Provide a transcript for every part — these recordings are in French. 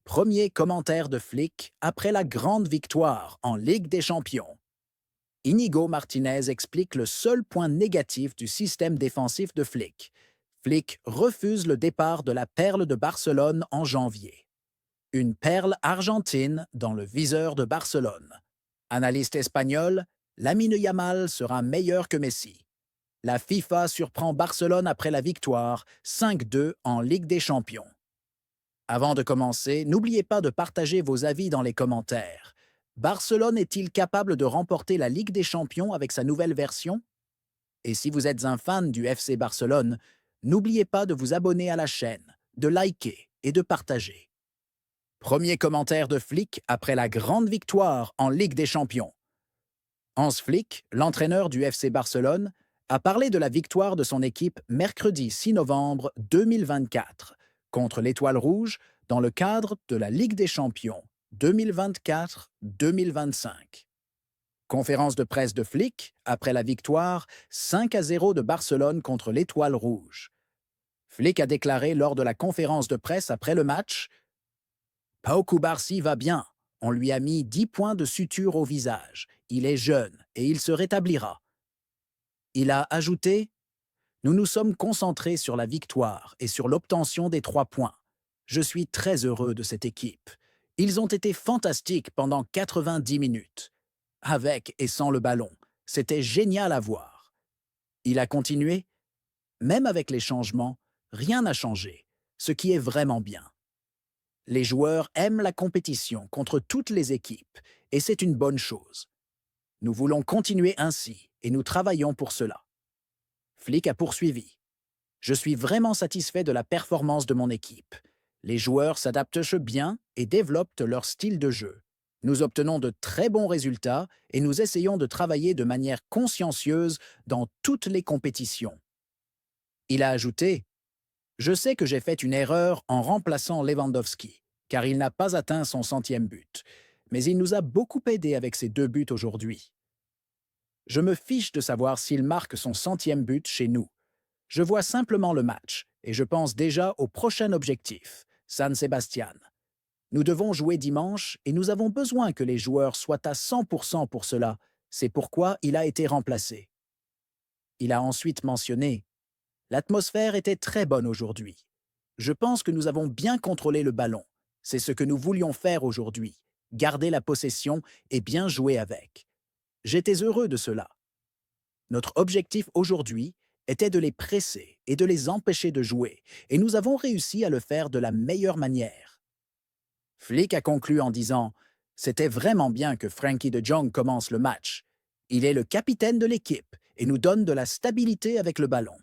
Premier commentaire de Flick après la grande victoire en Ligue des Champions. Inigo Martinez explique le seul point négatif du système défensif de Flick. Flick refuse le départ de la perle de Barcelone en janvier. Une perle argentine dans le viseur de Barcelone. Analyste espagnol, Lamine Yamal sera meilleur que Messi. La FIFA surprend Barcelone après la victoire 5-2 en Ligue des Champions. Avant de commencer, n'oubliez pas de partager vos avis dans les commentaires. Barcelone est-il capable de remporter la Ligue des Champions avec sa nouvelle version? Et si vous êtes un fan du FC Barcelone, n'oubliez pas de vous abonner à la chaîne, de liker et de partager. Premier commentaire de Flick après la grande victoire en Ligue des Champions. Hans Flick, l'entraîneur du FC Barcelone, a parlé de la victoire de son équipe mercredi 6 novembre 2024 contre l'Étoile Rouge dans le cadre de la Ligue des Champions 2024-2025. Conférence de presse de Flick après la victoire 5-0 de Barcelone contre l'Étoile Rouge. Flick a déclaré lors de la conférence de presse après le match: Pau Cubarsí va bien. On lui a mis 10 points de suture au visage. Il est jeune et il se rétablira. Il a ajouté: Nous nous sommes concentrés sur la victoire et sur l'obtention des 3 points. Je suis très heureux de cette équipe. Ils ont été fantastiques pendant 90 minutes. Avec et sans le ballon, c'était génial à voir. Il a continué: Même avec les changements, rien n'a changé, ce qui est vraiment bien. Les joueurs aiment la compétition contre toutes les équipes, et c'est une bonne chose. Nous voulons continuer ainsi, et nous travaillons pour cela. Flick a poursuivi: Je suis vraiment satisfait de la performance de mon équipe. Les joueurs s'adaptent bien et développent leur style de jeu. Nous obtenons de très bons résultats et nous essayons de travailler de manière consciencieuse dans toutes les compétitions. Il a ajouté: Je sais que j'ai fait une erreur en remplaçant Lewandowski, car il n'a pas atteint son 100e but, mais il nous a beaucoup aidé avec ses 2 buts aujourd'hui. Je me fiche de savoir s'il marque son 100e but chez nous. Je vois simplement le match et je pense déjà au prochain objectif, San Sebastian. Nous devons jouer dimanche et nous avons besoin que les joueurs soient à 100% pour cela. C'est pourquoi il a été remplacé. Il a ensuite mentionné: L'atmosphère était très bonne aujourd'hui. Je pense que nous avons bien contrôlé le ballon. C'est ce que nous voulions faire aujourd'hui, garder la possession et bien jouer avec. J'étais heureux de cela. Notre objectif aujourd'hui était de les presser et de les empêcher de jouer, et nous avons réussi à le faire de la meilleure manière. Flick a conclu en disant: C'était vraiment bien que Frankie de Jong commence le match. Il est le capitaine de l'équipe et nous donne de la stabilité avec le ballon.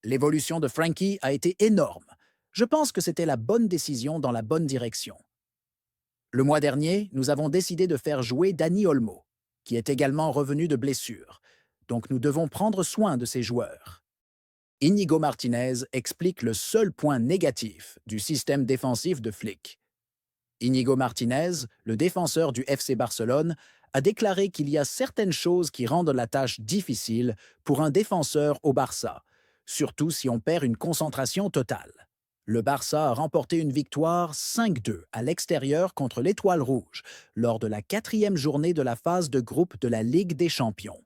L'évolution de Frankie a été énorme. Je pense que c'était la bonne décision dans la bonne direction. Le mois dernier, nous avons décidé de faire jouer Dani Olmo, qui est également revenu de blessure. Donc nous devons prendre soin de ces joueurs. Inigo Martinez explique le seul point négatif du système défensif de Flick. Inigo Martinez, le défenseur du FC Barcelone, a déclaré qu'il y a certaines choses qui rendent la tâche difficile pour un défenseur au Barça, surtout si on perd une concentration totale. Le Barça a remporté une victoire 5-2 à l'extérieur contre l'Étoile Rouge lors de la 4e journée de la phase de groupe de la Ligue des Champions.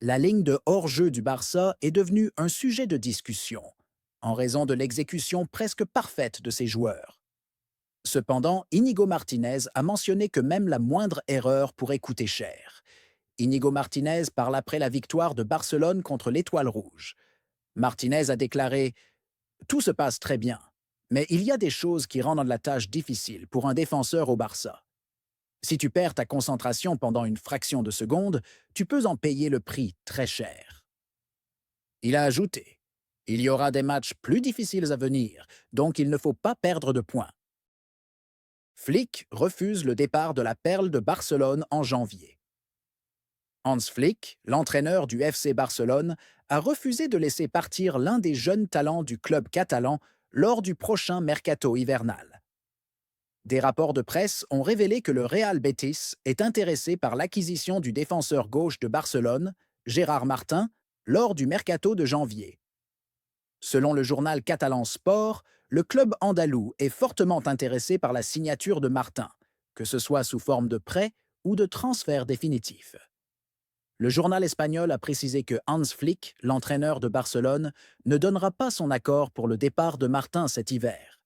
La ligne de hors-jeu du Barça est devenue un sujet de discussion, en raison de l'exécution presque parfaite de ses joueurs. Cependant, Inigo Martinez a mentionné que même la moindre erreur pourrait coûter cher. Inigo Martinez parle après la victoire de Barcelone contre l'Étoile Rouge. Martinez a déclaré: Tout se passe très bien, mais il y a des choses qui rendent la tâche difficile pour un défenseur au Barça. Si tu perds ta concentration pendant une fraction de seconde, tu peux en payer le prix très cher. Il a ajouté: Il y aura des matchs plus difficiles à venir, donc il ne faut pas perdre de points. Flick refuse le départ de la perle de Barcelone en janvier. Hans Flick, l'entraîneur du FC Barcelone, a refusé de laisser partir l'un des jeunes talents du club catalan lors du prochain mercato hivernal. Des rapports de presse ont révélé que le Real Betis est intéressé par l'acquisition du défenseur gauche de Barcelone, Gérard Martin, lors du mercato de janvier. Selon le journal catalan Sport, le club andalou est fortement intéressé par la signature de Martin, que ce soit sous forme de prêt ou de transfert définitif. Le journal espagnol a précisé que Hans Flick, l'entraîneur de Barcelone, ne donnera pas son accord pour le départ de Martin cet hiver.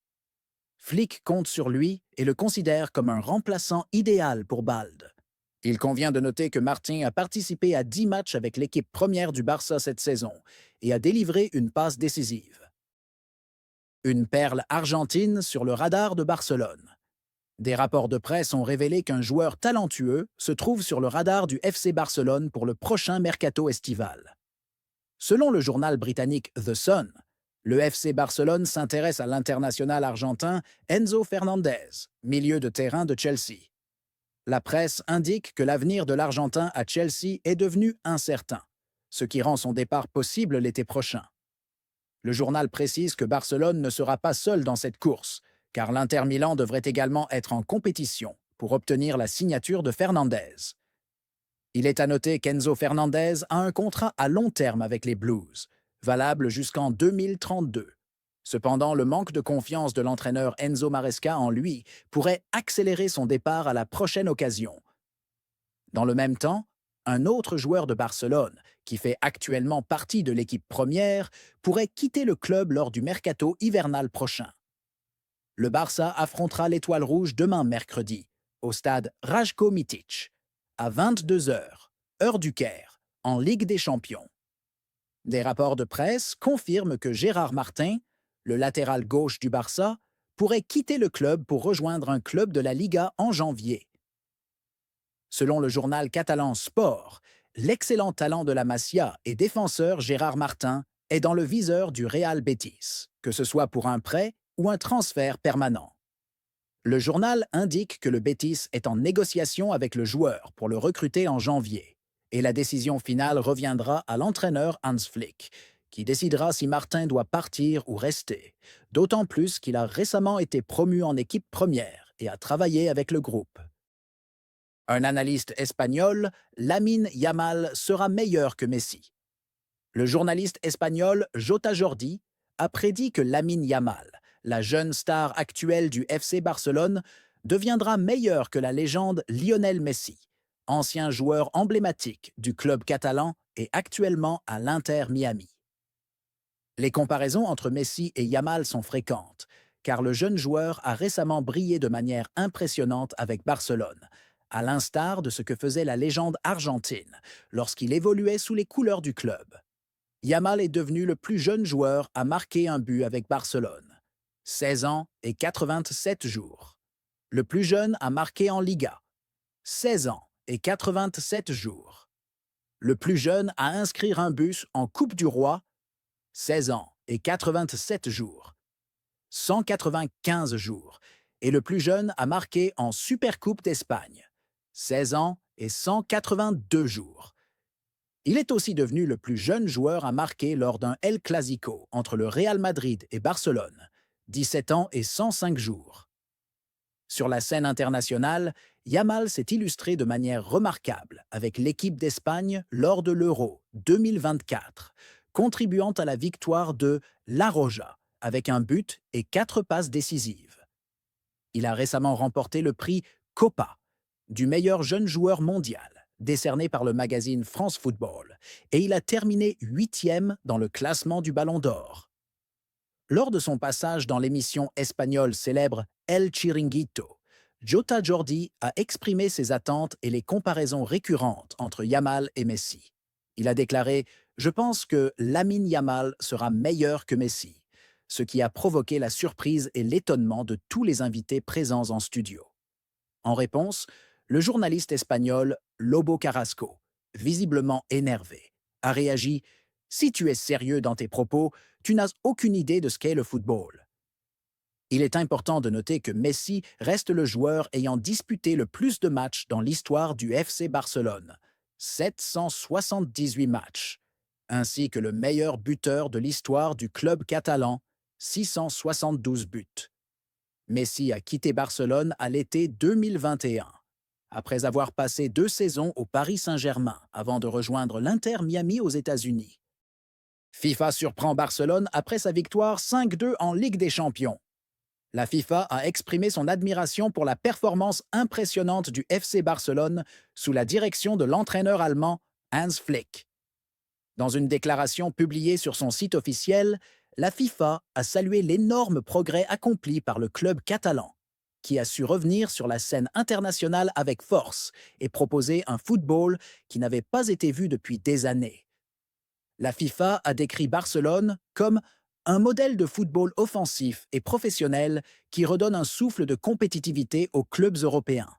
Flick compte sur lui et le considère comme un remplaçant idéal pour Balde. Il convient de noter que Martin a participé à 10 matchs avec l'équipe première du Barça cette saison et a délivré une passe décisive. Une perle argentine sur le radar de Barcelone. Des rapports de presse ont révélé qu'un joueur talentueux se trouve sur le radar du FC Barcelone pour le prochain mercato estival. Selon le journal britannique The Sun, le FC Barcelone s'intéresse à l'international argentin Enzo Fernandez, milieu de terrain de Chelsea. La presse indique que l'avenir de l'Argentin à Chelsea est devenu incertain, ce qui rend son départ possible l'été prochain. Le journal précise que Barcelone ne sera pas seul dans cette course, car l'Inter Milan devrait également être en compétition pour obtenir la signature de Fernandez. Il est à noter qu'Enzo Fernandez a un contrat à long terme avec les Blues, valable jusqu'en 2032. Cependant, le manque de confiance de l'entraîneur Enzo Maresca en lui pourrait accélérer son départ à la prochaine occasion. Dans le même temps, un autre joueur de Barcelone, qui fait actuellement partie de l'équipe première, pourrait quitter le club lors du mercato hivernal prochain. Le Barça affrontera l'Étoile Rouge demain mercredi, au stade Rajko Mitic, à 22h, heure du Caire, en Ligue des Champions. Des rapports de presse confirment que Gérard Martin, le latéral gauche du Barça, pourrait quitter le club pour rejoindre un club de la Liga en janvier. Selon le journal catalan Sport, l'excellent talent de la Masia et défenseur Gérard Martin est dans le viseur du Real Betis, que ce soit pour un prêt ou un transfert permanent. Le journal indique que le Betis est en négociation avec le joueur pour le recruter en janvier, et la décision finale reviendra à l'entraîneur Hans Flick, qui décidera si Martin doit partir ou rester, d'autant plus qu'il a récemment été promu en équipe première et a travaillé avec le groupe. Un analyste espagnol, Lamine Yamal, sera meilleur que Messi. Le journaliste espagnol Jota Jordi a prédit que Lamine Yamal, la jeune star actuelle du FC Barcelone, deviendra meilleur que la légende Lionel Messi, ancien joueur emblématique du club catalan et actuellement à l'Inter Miami. Les comparaisons entre Messi et Yamal sont fréquentes, car le jeune joueur a récemment brillé de manière impressionnante avec Barcelone, à l'instar de ce que faisait la légende argentine lorsqu'il évoluait sous les couleurs du club. Yamal est devenu le plus jeune joueur à marquer un but avec Barcelone, 16 ans et 87 jours. Le plus jeune à marquer en Liga, 16 ans et 87 jours. Le plus jeune à inscrire un but en Coupe du Roi, 16 ans et 87 jours. 195 jours. Et le plus jeune à marquer en Supercoupe d'Espagne, 16 ans et 182 jours. Il est aussi devenu le plus jeune joueur à marquer lors d'un El Clasico entre le Real Madrid et Barcelone, 17 ans et 105 jours. Sur la scène internationale, Yamal s'est illustré de manière remarquable avec l'équipe d'Espagne lors de l'Euro 2024, contribuant à la victoire de La Roja avec un but et 4 passes décisives. Il a récemment remporté le prix Copa du meilleur jeune joueur mondial, décerné par le magazine France Football, et il a terminé 8e dans le classement du Ballon d'Or. Lors de son passage dans l'émission espagnole célèbre El Chiringuito, Jota Jordi a exprimé ses attentes et les comparaisons récurrentes entre Yamal et Messi. Il a déclaré « Je pense que Lamine Yamal sera meilleur que Messi », ce qui a provoqué la surprise et l'étonnement de tous les invités présents en studio. En réponse, le journaliste espagnol Lobo Carrasco, visiblement énervé, a réagi « Si tu es sérieux dans tes propos, tu n'as aucune idée de ce qu'est le football. » Il est important de noter que Messi reste le joueur ayant disputé le plus de matchs dans l'histoire du FC Barcelone, 778 matchs, ainsi que le meilleur buteur de l'histoire du club catalan, 672 buts. Messi a quitté Barcelone à l'été 2021, après avoir passé 2 saisons au Paris Saint-Germain avant de rejoindre l'Inter Miami aux États-Unis. FIFA surprend Barcelone après sa victoire 5-2 en Ligue des Champions. La FIFA a exprimé son admiration pour la performance impressionnante du FC Barcelone sous la direction de l'entraîneur allemand Hans Flick. Dans une déclaration publiée sur son site officiel, la FIFA a salué l'énorme progrès accompli par le club catalan, qui a su revenir sur la scène internationale avec force et proposer un football qui n'avait pas été vu depuis des années. La FIFA a décrit Barcelone comme un modèle de football offensif et professionnel qui redonne un souffle de compétitivité aux clubs européens.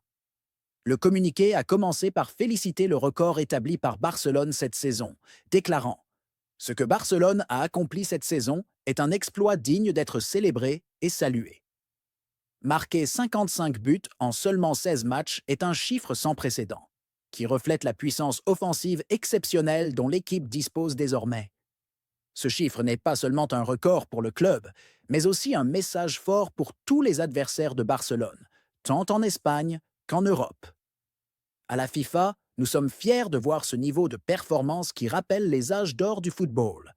Le communiqué a commencé par féliciter le record établi par Barcelone cette saison, déclarant « Ce que Barcelone a accompli cette saison est un exploit digne d'être célébré et salué. » Marquer 55 buts en seulement 16 matchs est un chiffre sans précédent, qui reflète la puissance offensive exceptionnelle dont l'équipe dispose désormais. Ce chiffre n'est pas seulement un record pour le club, mais aussi un message fort pour tous les adversaires de Barcelone, tant en Espagne qu'en Europe. À la FIFA, nous sommes fiers de voir ce niveau de performance qui rappelle les âges d'or du football.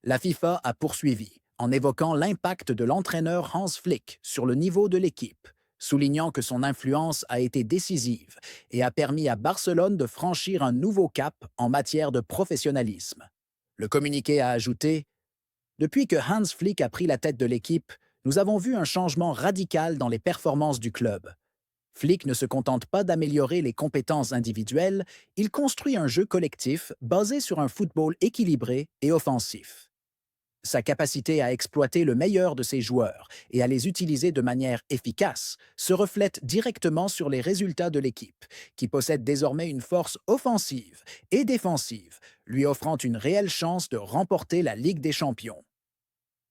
La FIFA a poursuivi, en évoquant l'impact de l'entraîneur Hans Flick sur le niveau de l'équipe, soulignant que son influence a été décisive et a permis à Barcelone de franchir un nouveau cap en matière de professionnalisme. Le communiqué a ajouté « Depuis que Hans Flick a pris la tête de l'équipe, nous avons vu un changement radical dans les performances du club. Flick ne se contente pas d'améliorer les compétences individuelles, il construit un jeu collectif basé sur un football équilibré et offensif. Sa capacité à exploiter le meilleur de ses joueurs et à les utiliser de manière efficace se reflète directement sur les résultats de l'équipe, qui possède désormais une force offensive et défensive, lui offrant une réelle chance de remporter la Ligue des Champions.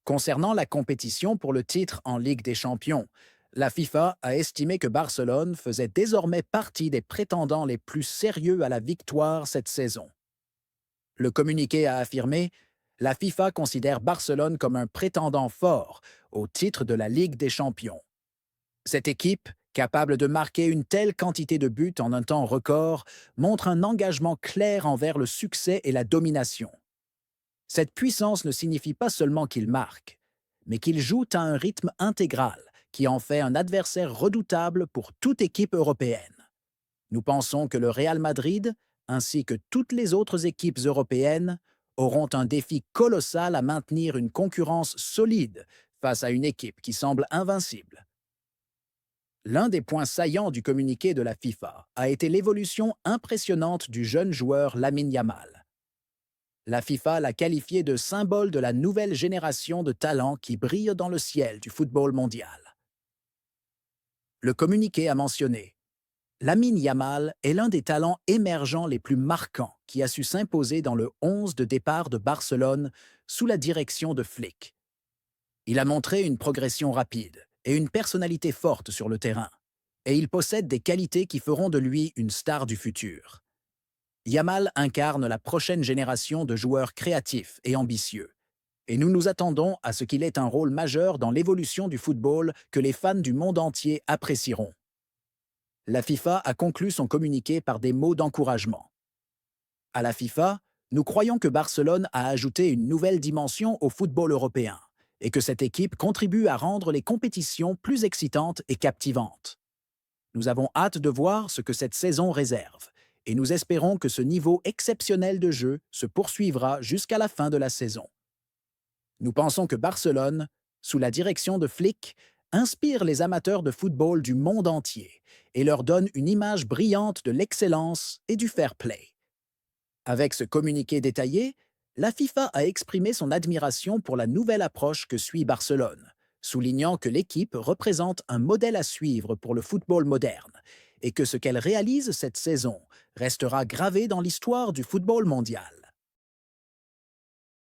Concernant la compétition pour le titre en Ligue des Champions, la FIFA a estimé que Barcelone faisait désormais partie des prétendants les plus sérieux à la victoire cette saison. Le communiqué a affirmé « La FIFA considère Barcelone comme un prétendant fort au titre de la Ligue des Champions. Cette équipe, capable de marquer une telle quantité de buts en un temps record, montre un engagement clair envers le succès et la domination. Cette puissance ne signifie pas seulement qu'il marque, mais qu'il joue à un rythme intégral qui en fait un adversaire redoutable pour toute équipe européenne. Nous pensons que le Real Madrid, ainsi que toutes les autres équipes européennes, auront un défi colossal à maintenir une concurrence solide face à une équipe qui semble invincible. » L'un des points saillants du communiqué de la FIFA a été l'évolution impressionnante du jeune joueur Lamine Yamal. La FIFA l'a qualifié de symbole de la nouvelle génération de talents qui brillent dans le ciel du football mondial. Le communiqué a mentionné Lamine Yamal est l'un des talents émergents les plus marquants qui a su s'imposer dans le 11 de départ de Barcelone sous la direction de Flick. Il a montré une progression rapide et une personnalité forte sur le terrain, et il possède des qualités qui feront de lui une star du futur. Yamal incarne la prochaine génération de joueurs créatifs et ambitieux, et nous nous attendons à ce qu'il ait un rôle majeur dans l'évolution du football que les fans du monde entier apprécieront. La FIFA a conclu son communiqué par des mots d'encouragement. À la FIFA, nous croyons que Barcelone a ajouté une nouvelle dimension au football européen et que cette équipe contribue à rendre les compétitions plus excitantes et captivantes. Nous avons hâte de voir ce que cette saison réserve et nous espérons que ce niveau exceptionnel de jeu se poursuivra jusqu'à la fin de la saison. Nous pensons que Barcelone, sous la direction de Flick, inspire les amateurs de football du monde entier et leur donne une image brillante de l'excellence et du fair play. Avec ce communiqué détaillé, la FIFA a exprimé son admiration pour la nouvelle approche que suit Barcelone, soulignant que l'équipe représente un modèle à suivre pour le football moderne et que ce qu'elle réalise cette saison restera gravé dans l'histoire du football mondial.